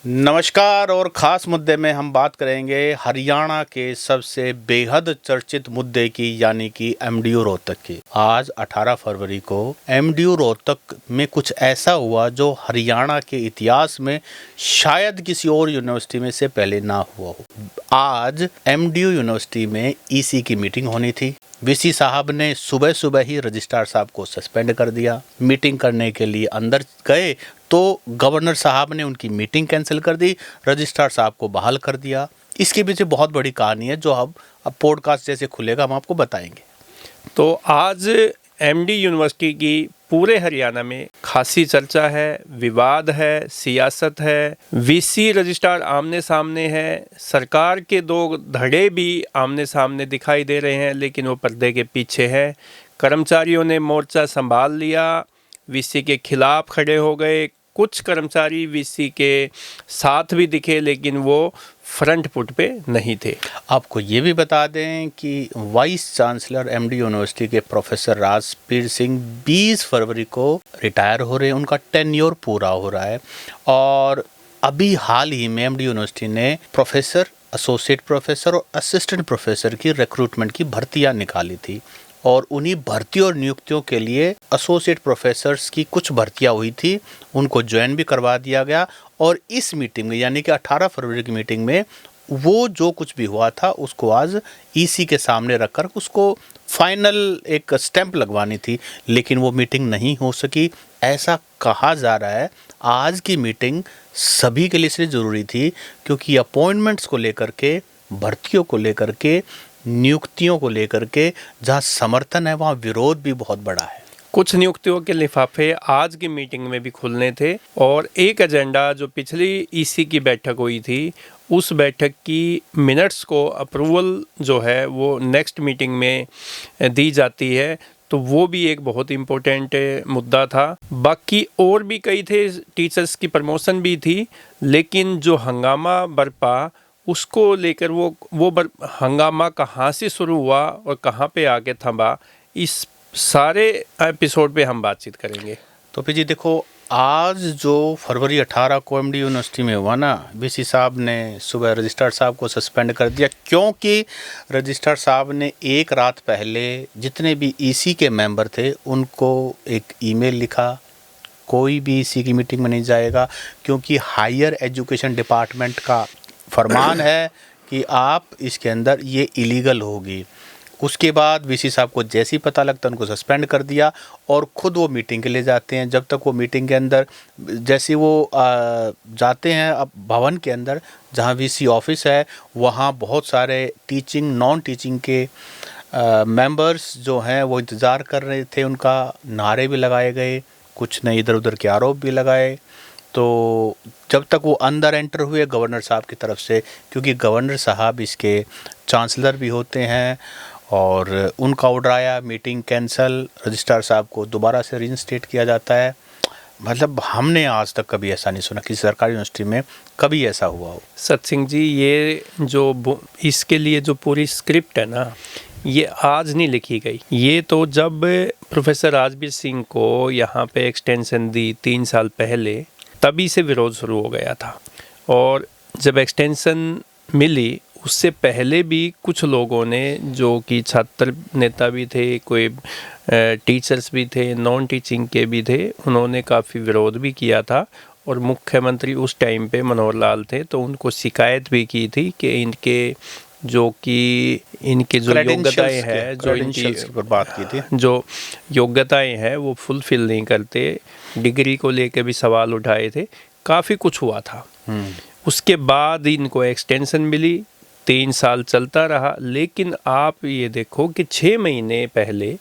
नमस्कार। और ख़ास मुद्दे में हम बात करेंगे हरियाणा के सबसे बेहद चर्चित मुद्दे की, यानी कि एमडीयू रोहतक की। आज 18 फरवरी को एमडीयू रोहतक में कुछ ऐसा हुआ जो हरियाणा के इतिहास में शायद किसी और यूनिवर्सिटी में से पहले ना हुआ हो। आज एमडीयू यूनिवर्सिटी में ईसी की मीटिंग होनी थी। वीसी साहब ने सुबह सुबह ही रजिस्ट्रार साहब को सस्पेंड कर दिया। मीटिंग करने के लिए अंदर गए तो गवर्नर साहब ने उनकी मीटिंग कैंसिल कर दी, रजिस्ट्रार साहब को बहाल कर दिया। इसके पीछे बहुत बड़ी कहानी है जो अब पॉडकास्ट जैसे खुलेगा हम आपको बताएंगे। तो आज एमडी यूनिवर्सिटी की पूरे हरियाणा में खासी चर्चा है, विवाद है, सियासत है, वीसी रजिस्ट्रार आमने सामने है, सरकार के दो धड़े भी आमने सामने दिखाई दे रहे हैं, लेकिन वो पर्दे के पीछे है। कर्मचारियों ने मोर्चा संभाल लिया, वीसी के खिलाफ खड़े हो गए। कुछ कर्मचारी वीसी के साथ भी दिखे, लेकिन वो फ्रंट फुट पे नहीं थे। आपको ये भी बता दें कि वाइस चांसलर एमडी यूनिवर्सिटी के प्रोफेसर राजबीर सिंह 20 फरवरी को रिटायर हो रहे हैं। उनका टेन्योर पूरा हो रहा है और अभी हाल ही में एमडी यूनिवर्सिटी ने प्रोफेसर, एसोसिएट प्रोफेसर और असिस्टेंट प्रोफेसर की रिक्रूटमेंट की भर्तियां निकाली थी और उन्हीं भर्ती और नियुक्तियों के लिए एसोसिएट प्रोफेसर्स की कुछ भर्तियां हुई थी, उनको ज्वाइन भी करवा दिया गया। और इस मीटिंग में, यानी कि 18 फरवरी की मीटिंग में, वो जो कुछ भी हुआ था उसको आज ईसी के सामने रखकर उसको फाइनल एक स्टैंप लगवानी थी, लेकिन वो मीटिंग नहीं हो सकी। ऐसा कहा जा रहा है आज की मीटिंग सभी के लिए इसलिए ज़रूरी थी क्योंकि अपॉइंटमेंट्स को लेकर के, भर्तियों को लेकर के, नियुक्तियों को लेकर के जहाँ समर्थन है वहाँ विरोध भी बहुत बड़ा है। कुछ नियुक्तियों के लिफाफे आज की मीटिंग में भी खुलने थे और एक एजेंडा जो पिछली ईसी की बैठक हुई थी, उस बैठक की मिनट्स को अप्रूवल जो है वो नेक्स्ट मीटिंग में दी जाती है, तो वो भी एक बहुत इम्पोर्टेंट मुद्दा था। बाकी और भी कई थे, टीचर्स की प्रमोशन भी थी, लेकिन जो हंगामा बरपा उसको लेकर वो हंगामा कहाँ से शुरू हुआ और कहाँ पे आके थमा, इस सारे एपिसोड पे हम बातचीत करेंगे। तो फिर जी देखो, आज जो फरवरी 18 को एमडी यूनिवर्सिटी में हुआ ना, वीसी साहब ने सुबह रजिस्ट्रार साहब को सस्पेंड कर दिया क्योंकि रजिस्ट्रार साहब ने एक रात पहले जितने भी ईसी के मेंबर थे उनको एक ईमेल लिखा, कोई भी ईसी की मीटिंग में नहीं जाएगा क्योंकि हायर एजुकेशन डिपार्टमेंट का फरमान है कि आप इसके अंदर ये इलीगल होगी। उसके बाद वीसी साहब को जैसे ही पता लगता उनको सस्पेंड कर दिया और ख़ुद वो मीटिंग के लिए जाते हैं। जब तक वो मीटिंग के अंदर, जैसे वो जाते हैं अब भवन के अंदर जहाँ वीसी ऑफिस है, वहाँ बहुत सारे टीचिंग, नॉन टीचिंग के मेंबर्स जो हैं वो इंतज़ार कर रहे थे। उनका नारे भी लगाए गए, कुछ ने इधर उधर के आरोप भी लगाए। तो जब तक वो अंदर एंटर हुए गवर्नर साहब की तरफ से, क्योंकि गवर्नर साहब इसके चांसलर भी होते हैं, और उनका ऑर्डर आया, मीटिंग कैंसल, रजिस्ट्रार साहब को दोबारा से रीइंस्टेट किया जाता है। मतलब हमने आज तक कभी ऐसा नहीं सुना कि सरकारी यूनिवर्सिटी में कभी ऐसा हुआ हो। सत सिंह जी, ये जो इसके लिए जो पूरी स्क्रिप्ट है ना, ये आज नहीं लिखी गई। ये तो जब प्रोफेसर राजबीर सिंह को यहाँ पे एक्सटेंशन दी 3 साल पहले, तभी से विरोध शुरू हो गया था। और जब एक्सटेंशन मिली उससे पहले भी कुछ लोगों ने, जो कि छात्र नेता भी थे, कोई टीचर्स भी थे, नॉन टीचिंग के भी थे, उन्होंने काफ़ी विरोध भी किया था। और मुख्यमंत्री उस टाइम पे मनोहर लाल थे, तो उनको शिकायत भी की थी कि इनके जो योग्यताएं हैं, जो इनकी पर बात की थी, जो योग्यताएं हैं वो फुलफिल नहीं करते, डिग्री को लेकर भी सवाल उठाए थे, काफ़ी कुछ हुआ था। उसके बाद इनको एक्सटेंशन मिली, 3 साल चलता रहा। लेकिन आप ये देखो कि 6 महीने पहले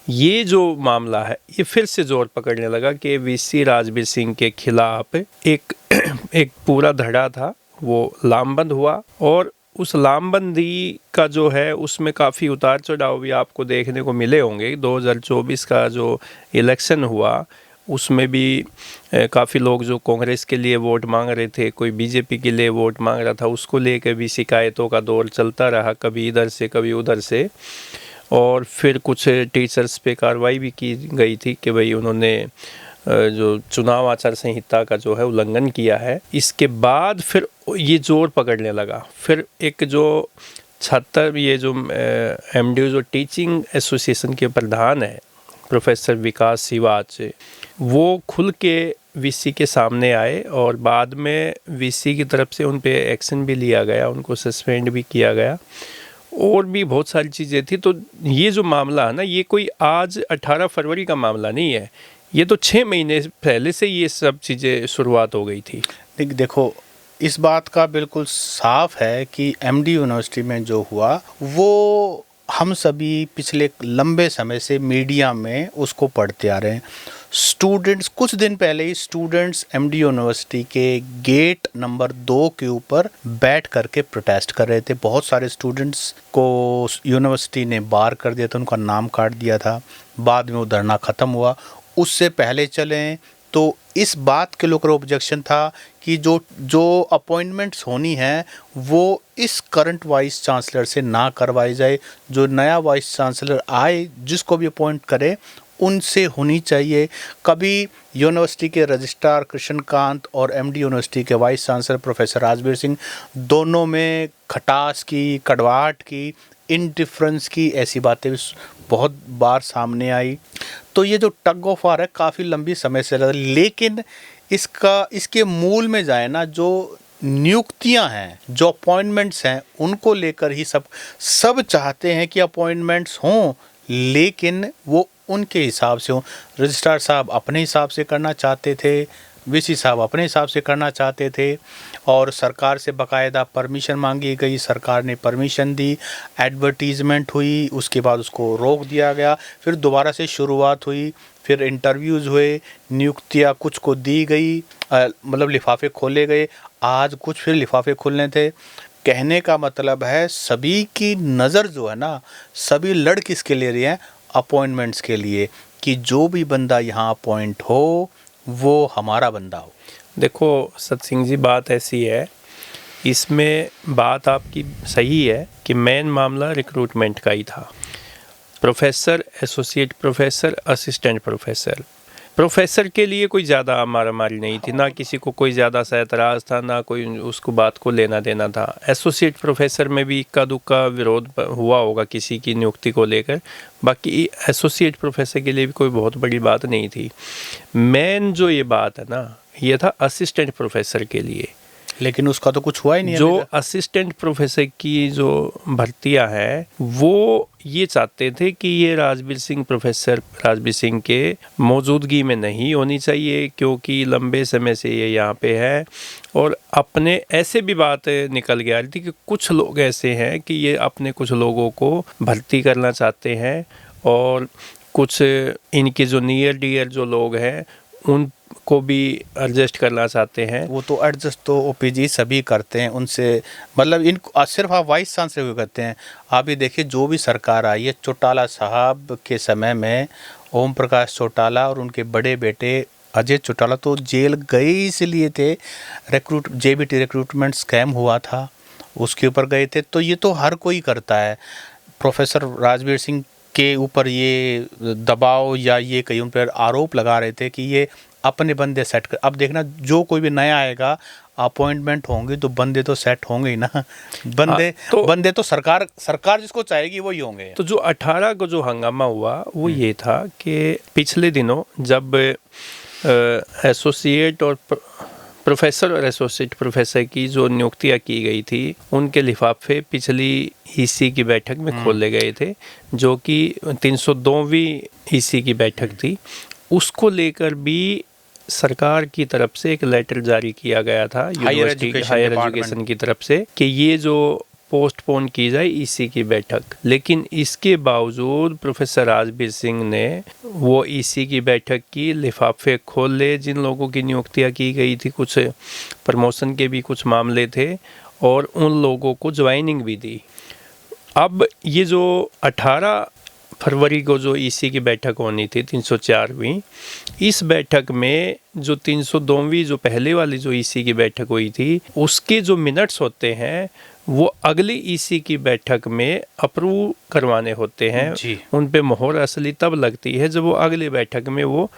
ये जो मामला है ये फिर से जोर पकड़ने लगा कि वीसी राजबीर सिंह के खिलाफ एक पूरा धड़ा था, वो लामबंद हुआ। और उस लामबंदी का जो है उसमें काफ़ी उतार चढ़ाव भी आपको देखने को मिले होंगे। 2024 का जो इलेक्शन हुआ उसमें भी काफ़ी लोग जो कांग्रेस के लिए वोट मांग रहे थे, कोई बीजेपी के लिए वोट मांग रहा था, उसको लेकर भी शिकायतों का दौर चलता रहा, कभी इधर से कभी उधर से। और फिर कुछ टीचर्स पे कार्रवाई भी की गई थी कि भाई उन्होंने जो चुनाव आचार संहिता का जो है उल्लंघन किया है, इसके बाद फिर ये जोर पकड़ने लगा। फिर एक जो छात्र, ये जो एमडीयू जो टीचिंग एसोसिएशन के प्रधान है प्रोफेसर विकास सिवाच, वो खुल के वीसी के सामने आए और बाद में वीसी की तरफ से उन पे एक्शन भी लिया गया, उनको सस्पेंड भी किया गया और भी बहुत सारी चीज़ें थी। तो ये जो मामला है ना, ये कोई आज 18 फरवरी का मामला नहीं है, ये तो 6 महीने पहले से ये सब चीज़ें शुरुआत हो गई थी। देखो, इस बात का बिल्कुल साफ है कि एमडी यूनिवर्सिटी में जो हुआ वो हम सभी पिछले लंबे समय से मीडिया में उसको पढ़ते आ रहे हैं। स्टूडेंट्स, कुछ दिन पहले ही स्टूडेंट्स एमडी यूनिवर्सिटी के गेट नंबर 2 के ऊपर बैठ करके प्रोटेस्ट कर रहे थे। बहुत सारे स्टूडेंट्स को यूनिवर्सिटी ने बार कर दिया था, उनका नाम काट दिया था। बाद में वो धरना ख़त्म हुआ। उससे पहले चलें तो इस बात के लेकर ऑब्जेक्शन था कि जो अपॉइंटमेंट्स होनी है वो इस करंट वाइस चांसलर से ना करवाई जाए। जो नया वाइस चांसलर आए, जिसको भी अपॉइंट करे, उनसे होनी चाहिए। कभी यूनिवर्सिटी के रजिस्ट्रार कृष्णकांत और एमडी यूनिवर्सिटी के vice chancellor professor Rajveer Singh, दोनों में खटास की, कड़वाहट की, इनडिफरेंस की ऐसी बातें भी बहुत बार सामने आई। तो ये जो टग ऑफ वार है काफ़ी लंबी समय से लगा, लेकिन इसके मूल में जाए ना, जो नियुक्तियां हैं, जो अपॉइंटमेंट्स हैं, उनको लेकर ही सब चाहते हैं कि अपॉइंटमेंट्स हों, लेकिन वो उनके हिसाब से हों। रजिस्ट्रार साहब अपने हिसाब से करना चाहते थे, वीसी साहब अपने हिसाब से करना चाहते थे और सरकार से बाकायदा परमिशन मांगी गई, सरकार ने परमिशन दी, एडवर्टीज़मेंट हुई, उसके बाद उसको रोक दिया गया, फिर दोबारा से शुरुआत हुई, फिर इंटरव्यूज़ हुए, नियुक्तियाँ कुछ को दी गई, मतलब लिफाफे खोले गए। आज कुछ फिर लिफाफे खुलने थे। कहने का मतलब है सभी की नज़र जो है ना, सभी लड़ किसके ले रही हैं? अपॉइंटमेंट्स के लिए, कि जो भी बंदा यहाँ अपॉइंट हो वो हमारा बंदा हो। देखो सतसिंह जी, बात ऐसी है, इसमें बात आपकी सही है कि मेन मामला रिक्रूटमेंट का ही था। Professor, associate professor, assistant professor, professor के लिए कोई ज़्यादा मारामारी नहीं थी, ना किसी को कोई ज़्यादा सा एतराज़ था, ना कोई उसको बात को लेना देना था। एसोसिएट प्रोफेसर में भी इक्का दुक्का विरोध हुआ होगा किसी की नियुक्ति को लेकर, बाकी एसोसिएट प्रोफेसर के लिए भी कोई बहुत बड़ी बात नहीं थी। मेन जो ये बात है ना, ये था असिस्टेंट प्रोफेसर के लिए, लेकिन उसका तो कुछ हुआ ही नहीं। जो असिस्टेंट प्रोफेसर की जो भर्तियां हैं, वो ये चाहते थे कि ये प्रोफेसर राजवीर सिंह के मौजूदगी में नहीं होनी चाहिए, क्योंकि लंबे समय से ये यहाँ पे है। और अपने ऐसे भी बात निकल के आ रही थी कि कुछ लोग ऐसे हैं कि ये अपने कुछ लोगों को भर्ती करना चाहते हैं और कुछ इनके जो नियर डियर जो लोग हैं उनको भी एडजस्ट करना चाहते हैं। वो तो एडजस्ट तो ओपीजी सभी करते हैं, उनसे मतलब इनको सिर्फ आप वाइस चांसलर भी करते हैं। आप ये देखिए, जो भी सरकार आई है, चौटाला साहब के समय में ओम प्रकाश चौटाला और उनके बड़े बेटे अजय चौटाला तो जेल गए इसलिए थे, जेबीटी रिक्रूटमेंट स्कैम हुआ था, उसके ऊपर गए थे। तो ये तो हर कोई करता है। प्रोफेसर राजवीर सिंह के ऊपर ये दबाव या ये कहीं उन पर आरोप लगा रहे थे कि ये अपने बंदे सेट कर। अब देखना, जो कोई भी नया आएगा, अपॉइंटमेंट होंगे तो बंदे तो सेट होंगे ही ना। बंदे तो सरकार जिसको चाहेगी वही होंगे। तो जो 18 को जो हंगामा हुआ वो ये था कि पिछले दिनों जब एसोसिएट और प्रोफेसर और एसोसिएट प्रोफेसर की जो नियुक्तियां की गई थी, उनके लिफाफे पिछली ईसी की बैठक में खोले गए थे, जो कि 302वीं ईसी की बैठक थी। उसको लेकर भी सरकार की तरफ से एक लेटर जारी किया गया था यूनिवर्सिटी हायर एजुकेशन की तरफ से कि ये जो पोस्टपोन की जाए ईसी की बैठक। लेकिन इसके बावजूद प्रोफेसर राजवीर सिंह ने वो ईसी की बैठक की, लिफाफे खोले, जिन लोगों की नियुक्तियां की गई थी, कुछ प्रमोशन के भी कुछ मामले थे, और उन लोगों को ज्वाइनिंग भी दी। अब ये जो 18 फरवरी को जो ईसी की बैठक होनी थी 304वीं, इस बैठक में जो 302वीं जो पहले वाली जो ईसी की बैठक हुई थी, उसके जो मिनट्स होते हैं वो अगली ईसी की बैठक में अप्रूव करवाने होते हैं। उन पे मोहर असली तब लगती है जब वो अगली बैठक में वो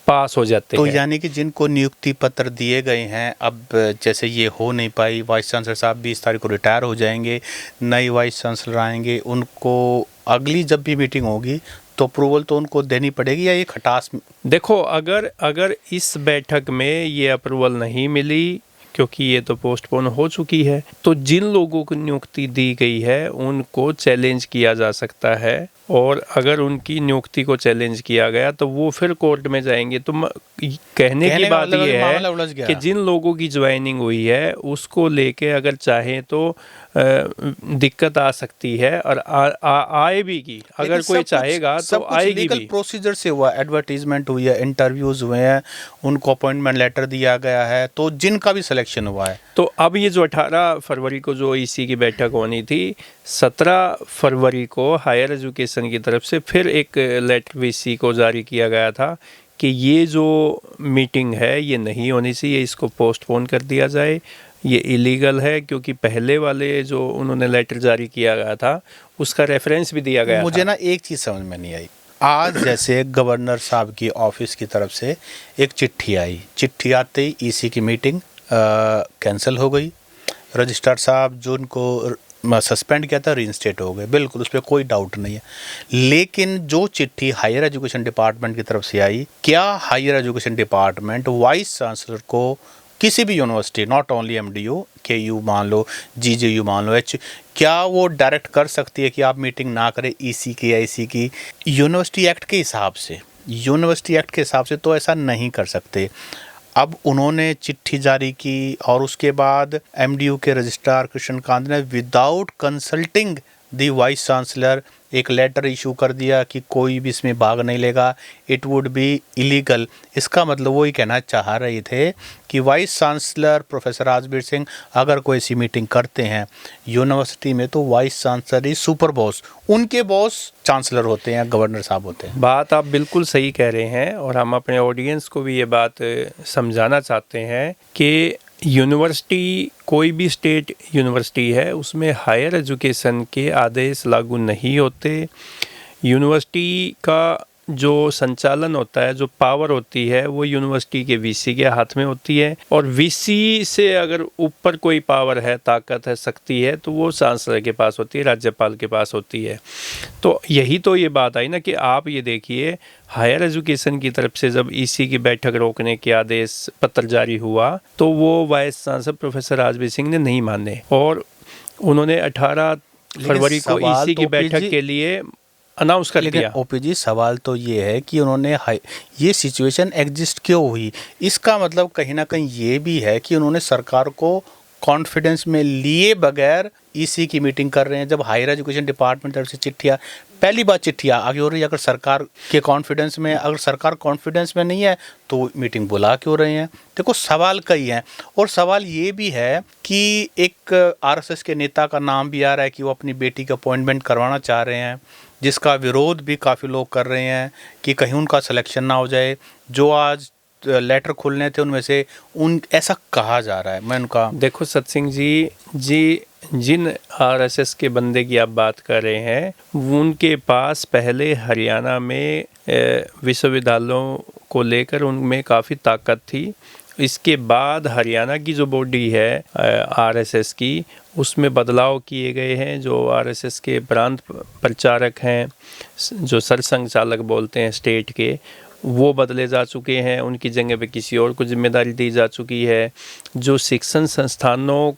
पास हो जाते तो हैं। यानी कि जिनको नियुक्ति पत्र दिए गए हैं, अब जैसे ये हो नहीं पाई, वाइस चांसलर साहब 20 तारीख को रिटायर हो जाएंगे, नए वाइस चांसलर आएंगे, उनको अगली जब भी मीटिंग होगी तो अप्रूवल तो उनको देनी पड़ेगी, या ये खटास? देखो, अगर अगर इस बैठक में ये अप्रूवल नहीं मिली, क्योंकि ये तो पोस्टपोन हो चुकी है, तो जिन लोगों को नियुक्ति दी गई है उनको चैलेंज किया जा सकता है, और अगर उनकी नियुक्ति को चैलेंज किया गया तो वो फिर कोर्ट में जाएंगे। तो कहने की बात ये है कि जिन लोगों की ज्वाइनिंग हुई है उसको लेके अगर चाहें तो दिक्कत आ सकती है, और आए भी की, अगर कोई चाहेगा तो आएगी भी। प्रोसीजर से हुआ, एडवर्टीजमेंट हुई है, इंटरव्यूज हुए हैं, उनको अपॉइंटमेंट लेटर दिया गया है, तो जिनका भी सिलेक्शन हुआ है। तो अब ये जो 18 फरवरी को जो ईसी की बैठक होनी थी, 17 फरवरी को हायर एजुकेशन की तरफ से फिर एक लेटर वीसी को जारी किया गया था कि ये जो मीटिंग है ये नहीं होनी चाहिए, इसको पोस्टपोन कर दिया जाए, ये इलीगल है, क्योंकि पहले वाले जो उन्होंने लेटर जारी किया गया था उसका रेफरेंस भी दिया गया। मुझे ना एक चीज़ समझ में नहीं आई, आज जैसे गवर्नर साहब की ऑफिस की तरफ से एक चिट्ठी आई, चिट्ठी आते ही ईसी की मीटिंग कैंसिल हो गई, रजिस्ट्रार साहब जो उनको सस्पेंड किया था रीइंस्टेट हो गए, बिल्कुल उस पर कोई डाउट नहीं है। लेकिन जो चिट्ठी हायर एजुकेशन डिपार्टमेंट की तरफ से आई, क्या higher education department vice chancellor को किसी भी university, not only MDU, KU मान लो, जीजेयू मान लो, क्या वो डायरेक्ट कर सकती है कि आप मीटिंग ना करें ईसी की या आईसी की? यूनिवर्सिटी एक्ट के हिसाब से, यूनिवर्सिटी एक्ट के हिसाब से तो ऐसा नहीं कर सकते। अब उन्होंने चिट्ठी जारी की और उसके बाद एमडीयू के रजिस्ट्रार कृष्णकांत ने विदाउट कंसल्टिंग दी वाइस चांसलर एक लेटर इशू कर दिया कि कोई भी इसमें भाग नहीं लेगा, इट वुड बी इलीगल। इसका मतलब वो ही कहना चाह रहे थे कि vice chancellor professor Rajbir Singh अगर कोई ऐसी मीटिंग करते हैं यूनिवर्सिटी में तो वाइस चांसलर ही सुपर बॉस, उनके बॉस चांसलर होते हैं, गवर्नर साहब होते हैं। बात आप बिल्कुल सही कह रहे हैं, और हम अपने ऑडियंस को भी ये बात समझाना चाहते हैं कि यूनिवर्सिटी, कोई भी स्टेट यूनिवर्सिटी है, उसमें हायर एजुकेशन के आदेश लागू नहीं होते। यूनिवर्सिटी का जो संचालन होता है, जो पावर होती है, वो यूनिवर्सिटी के वीसी के हाथ में होती है, और वीसी से अगर ऊपर कोई पावर है, ताकत है, शक्ति है, तो वो चांसलर के पास होती है, राज्यपाल के पास होती है। तो यही तो ये बात आई ना कि आप ये देखिए, हायर एजुकेशन की तरफ से जब ईसी की बैठक रोकने के आदेश पत्र जारी हुआ तो वो vice chancellor professor Rajbir Singh ने नहीं माने, और उन्होंने 18 फरवरी को ईसी की बैठक के लिए अनाउंस कर दिया। ओपीजी, सवाल तो ये है कि उन्होंने ये सिचुएशन एग्जिस्ट क्यों हुई? इसका मतलब कहीं ना कहीं ये भी है कि उन्होंने सरकार को कॉन्फिडेंस में लिए बगैर ईसी की मीटिंग कर रहे हैं। जब हायर एजुकेशन डिपार्टमेंट तरफ से चिट्ठियाँ, पहली बार चिट्ठियाँ आगे हो रही है, अगर सरकार के कॉन्फिडेंस में, अगर सरकार कॉन्फिडेंस में नहीं है तो मीटिंग बुला क्यों रहे हैं? देखो सवाल कई हैं, और सवाल ये भी है कि एक आरएसएस के नेता का नाम भी आ रहा है कि वो अपनी बेटी का अपॉइंटमेंट करवाना चाह रहे हैं, जिसका विरोध भी काफ़ी लोग कर रहे हैं कि कहीं उनका सिलेक्शन ना हो जाए। जो आज लेटर खुलने थे उनमें से ऐसा कहा जा रहा है। मैं उनका, देखो सत्सिंह जी, जिन आरएसएस के बंदे की आप बात कर रहे हैं, उनके पास पहले हरियाणा में विश्वविद्यालयों को लेकर उनमें काफ़ी ताकत थी। इसके बाद हरियाणा की जो बॉडी है आरएसएस की, उसमें बदलाव किए गए हैं। जो आरएसएस के प्रांत प्रचारक हैं, जो सरसंघचालक बोलते हैं स्टेट के, वो बदले जा चुके हैं, उनकी जगह पे किसी और को जिम्मेदारी दी जा चुकी है। जो शिक्षण संस्थानों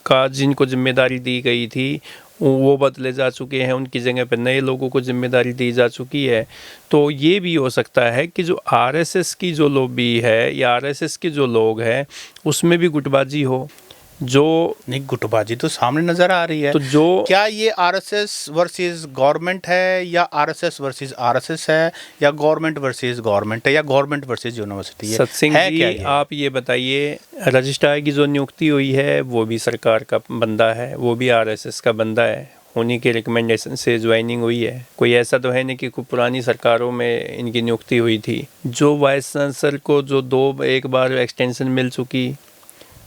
का जिनको जिम्मेदारी दी गई थी वो बदले जा चुके हैं, उनकी जगह पे नए लोगों को जिम्मेदारी दी जा चुकी है। तो ये भी हो सकता है कि जो आरएसएस की जो लॉबी है या आरएसएस के जो लोग हैं उसमें भी गुटबाजी हो। जो नहीं, गुटबाजी तो सामने नजर आ रही है। तो जो क्या ये आरएसएस वर्सेस गवर्नमेंट है, या आरएसएस वर्सेस आरएसएस है, या गवर्नमेंट वर्सेस गवर्नमेंट है, या गवर्नमेंट वर्सेस यूनिवर्सिटी है? सत्सिंह जी, आप ये बताइए, रजिस्ट्रार की जो नियुक्ति हुई है वो भी सरकार का बंदा है, वो भी आरएसएस का बंदा है, उन्हीं के रिकमेंडेशन से ज्वाइनिंग हुई है। कोई ऐसा तो है नहीं कि कोई पुरानी सरकारों में इनकी नियुक्ति हुई थी। जो वाइस चांसलर को जो एक बार एक्सटेंशन मिल चुकी,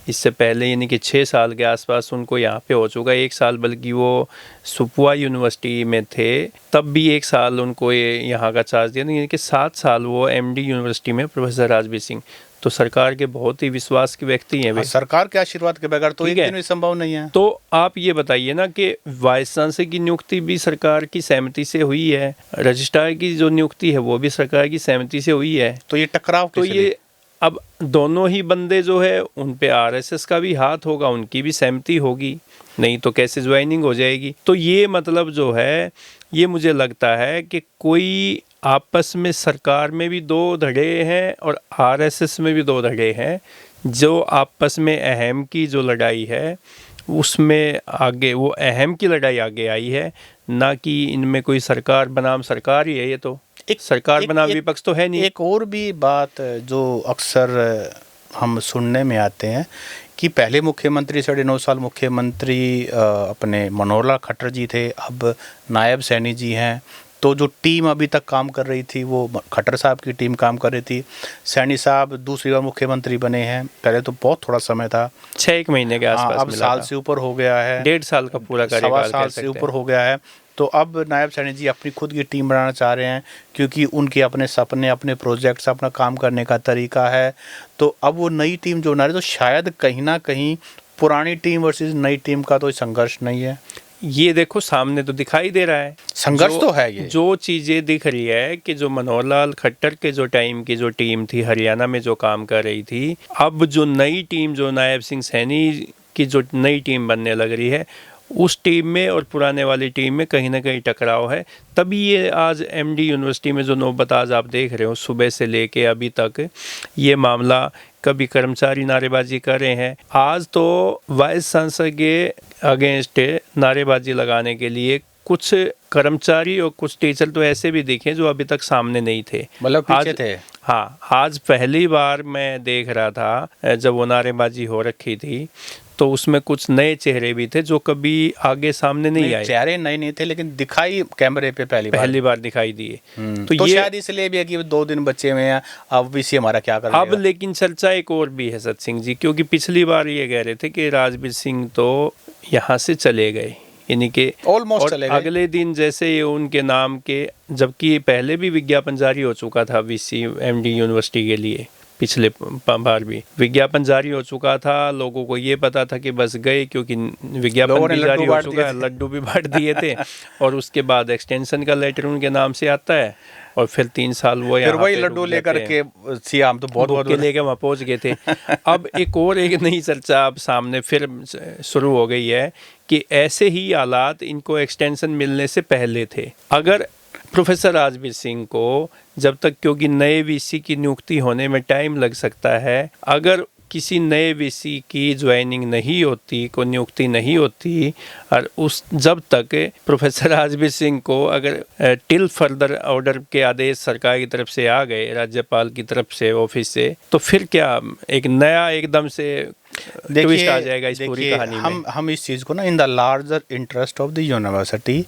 इससे पहले यानी कि 6 साल के आसपास उनको यहाँ पे हो चुका है। 1 साल बल्कि वो सुपुआ यूनिवर्सिटी में थे तब भी 1 साल उनको ये यहाँ का चार्ज दिया, यानी कि 7 साल वो एमडी यूनिवर्सिटी में प्रोफेसर राजवीर सिंह, तो सरकार के बहुत ही विश्वास के व्यक्ति हैं वे। सरकार के आशीर्वाद के बगैर तो एक दिन भी संभव नहीं है। तो आप ये बताइए ना कि वाइस चांसलर की नियुक्ति भी सरकार की सहमति से हुई है, रजिस्ट्रार की जो नियुक्ति है वो भी सरकार की सहमति से हुई है। तो ये टकराव तो ये अब दोनों ही बंदे जो है उन पे आरएसएस का भी हाथ होगा, उनकी भी सहमति होगी, नहीं तो कैसे ज्वाइनिंग हो जाएगी। तो ये मतलब जो है ये मुझे लगता है कि कोई आपस में सरकार में भी 2 धड़े हैं और आरएसएस में भी 2 धड़े हैं। जो आपस में अहम की जो लड़ाई है उसमें आगे वो अहम की लड़ाई आगे आई है, ना कि इनमें कोई सरकार बनाम सरकार ही है। ये तो एक सरकार बनाम विपक्ष तो है नहीं। एक और भी बात जो अक्सर हम सुनने में आते हैं कि पहले मुख्यमंत्री 9.5 साल मुख्यमंत्री अपने मनोहर लाल खट्टर जी थे, अब नायब सैनी जी हैं। तो जो टीम अभी तक काम कर रही थी वो खट्टर साहब की टीम काम कर रही थी। सैनी साहब दूसरी बार मुख्यमंत्री बने हैं, पहले तो बहुत थोड़ा समय था, 6 महीने के आसपास, अब साल से ऊपर हो गया है, 1.5 साल का पूरा कार्यकाल, 1.25 साल से ऊपर हो गया है। तो अब नायब सैनी जी अपनी खुद की टीम बनाना चाह रहे हैं क्योंकि उनके अपने सपने, अपने प्रोजेक्ट्स, अपना काम करने का तरीका है। तो अब वो नई टीम जो बना रहे, तो शायद कहीं ना कहीं पुरानी टीम वर्सेस नई टीम का तो संघर्ष नहीं है। ये देखो सामने तो दिखाई दे रहा है संघर्ष तो है। ये जो चीज़ें दिख रही है कि जो मनोहर लाल खट्टर के जो टाइम की जो टीम थी हरियाणा में जो काम कर रही थी, अब जो नई टीम जो नायब सिंह सैनी की जो नई टीम बनने लग रही है उस टीम में और पुराने वाली टीम में कहीं ना कहीं टकराव है। तभी ये आज एमडी यूनिवर्सिटी में जो नौबत आज आप देख रहे हो सुबह से लेके अभी तक ये मामला, कभी कर्मचारी नारेबाजी कर रहे हैं, आज तो वाइस चांसलर के अगेंस्ट नारेबाजी लगाने के लिए कुछ कर्मचारी और कुछ टीचर तो ऐसे भी दिखे जो अभी तक सामने नहीं थे, मतलब पीछे थे। हाँ, आज पहली बार मैं देख रहा था जब वो नारेबाजी हो रखी थी तो उसमें कुछ नए चेहरे भी थे जो कभी आगे सामने नहीं आए। चेहरे नए नहीं थे लेकिन दिखाई कैमरे पे पहली बार दिखाई दिए। तो ये शायद इसलिए भी है कि 2 दिन बच्चे हुए हैं, अब बीसी हमारा क्या कर अब लेकिन चर्चा एक और भी है सत सिंह जी, क्योंकि पिछली बार ये कह रहे थे कि राजवीर सिंह तो यहाँ से चले गए, यानी कि ऑलमोस्ट चले गए। अगले दिन जैसे ये उनके नाम के, जबकि पहले भी विज्ञापन जारी हो चुका था वीसी एमडी यूनिवर्सिटी के लिए, पिछले बार भी विज्ञापन जारी हो चुका था, लोगों को ये पता था कि बस गए, क्योंकि विज्ञापन भी जारी हो चुका है, लड्डू भी बांट दिए थे और उसके बाद एक्सटेंशन का लेटर उनके नाम से आता है और फिर 3 साल वो फिर वही लड्डू लेकर के सीएम तो बहुत लेके वहाँ पहुँच गए थे। अब एक और एक नई चर्चा अब सामने फिर शुरू हो गई है कि ऐसे ही हालात इनको एक्सटेंशन मिलने से पहले थे। अगर प्रोफेसर राजवीर सिंह को जब तक, क्योंकि नए वीसी की नियुक्ति होने में टाइम लग सकता है, अगर किसी नए वीसी की ज्वाइनिंग नहीं होती, को नियुक्ति नहीं होती, और उस जब तक प्रोफेसर राजवीर सिंह को अगर टिल फर्दर ऑर्डर के आदेश सरकार की तरफ से आ गए, राज्यपाल की तरफ से, ऑफिस से, तो फिर क्या एक नया एकदम से ट्विस्ट आ जाएगा इस पूरी कहानी में। हम इस चीज़ को ना in the larger interest of the university,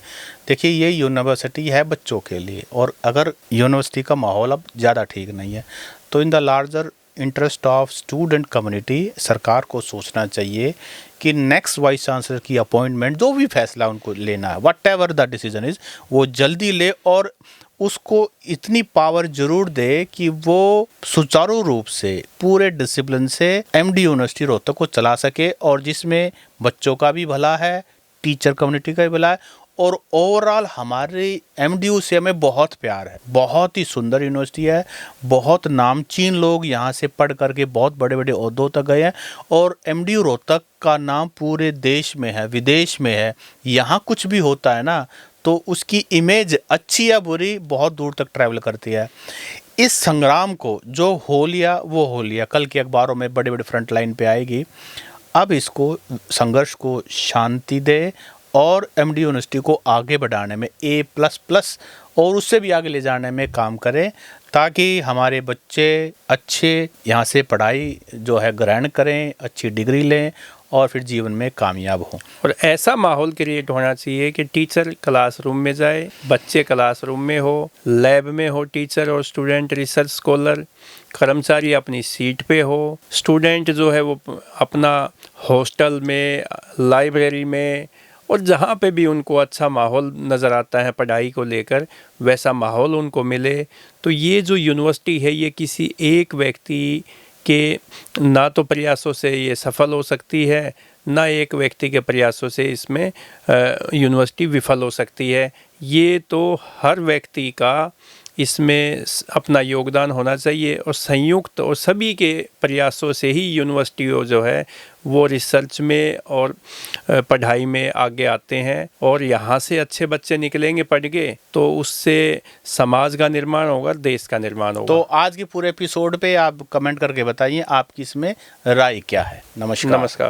देखिए ये यूनिवर्सिटी है बच्चों के लिए, और अगर यूनिवर्सिटी का माहौल अब ज़्यादा ठीक नहीं है तो in the larger interest of student community सरकार को सोचना चाहिए कि नेक्स्ट वाइस चांसलर की अपॉइंटमेंट, जो भी फैसला उनको लेना है, what ever the decision is, वो जल्दी ले और उसको इतनी पावर जरूर दे कि वो सुचारू रूप से पूरे डिसिप्लिन से एमडी यूनिवर्सिटी रोहतक को चला सके, और जिसमें बच्चों का भी भला है, टीचर कम्युनिटी का भी भला है, और ओवरऑल हमारे एमडीयू से हमें बहुत प्यार है। बहुत ही सुंदर यूनिवर्सिटी है, बहुत नामचीन लोग यहाँ से पढ़ करके बहुत बड़े बड़े ओहदों तक गए हैं, और एमडीयू रोहतक का नाम पूरे देश में है, विदेश में है। यहाँ कुछ भी होता है ना तो उसकी इमेज अच्छी या बुरी बहुत दूर तक ट्रैवल करती है। इस संग्राम को जो हो लिया वो हो लिया, कल के अखबारों में बड़े बड़े फ्रंट लाइन पे आएगी। अब इसको संघर्ष को शांति दे और एमडी यूनिवर्सिटी को आगे बढ़ाने में A++ और उससे भी आगे ले जाने में काम करें, ताकि हमारे बच्चे अच्छे यहाँ से पढ़ाई जो है ग्रहण करें, अच्छी डिग्री लें और फिर जीवन में कामयाब हों। और ऐसा माहौल क्रिएट होना चाहिए कि टीचर क्लासरूम में जाए, बच्चे क्लासरूम में हो, लैब में हो टीचर और स्टूडेंट, रिसर्च स्कॉलर, कर्मचारी अपनी सीट पे हो, स्टूडेंट जो है वो अपना हॉस्टल में, लाइब्रेरी में, और जहाँ पे भी उनको अच्छा माहौल नज़र आता है पढ़ाई को लेकर, वैसा माहौल उनको मिले। तो ये जो यूनिवर्सिटी है ये किसी एक व्यक्ति के ना तो प्रयासों से ये सफल हो सकती है, ना एक व्यक्ति के प्रयासों से इसमें यूनिवर्सिटी विफल हो सकती है। ये तो हर व्यक्ति का इसमें अपना योगदान होना चाहिए और संयुक्त और सभी के प्रयासों से ही यूनिवर्सिटी जो है वो रिसर्च में और पढ़ाई में आगे आते हैं। और यहाँ से अच्छे बच्चे निकलेंगे पढ़ के तो उससे समाज का निर्माण होगा, देश का निर्माण होगा। तो आज के पूरे एपिसोड पे आप कमेंट करके बताइए आपकी इसमें राय क्या है। नमस्कार। नमस्कार।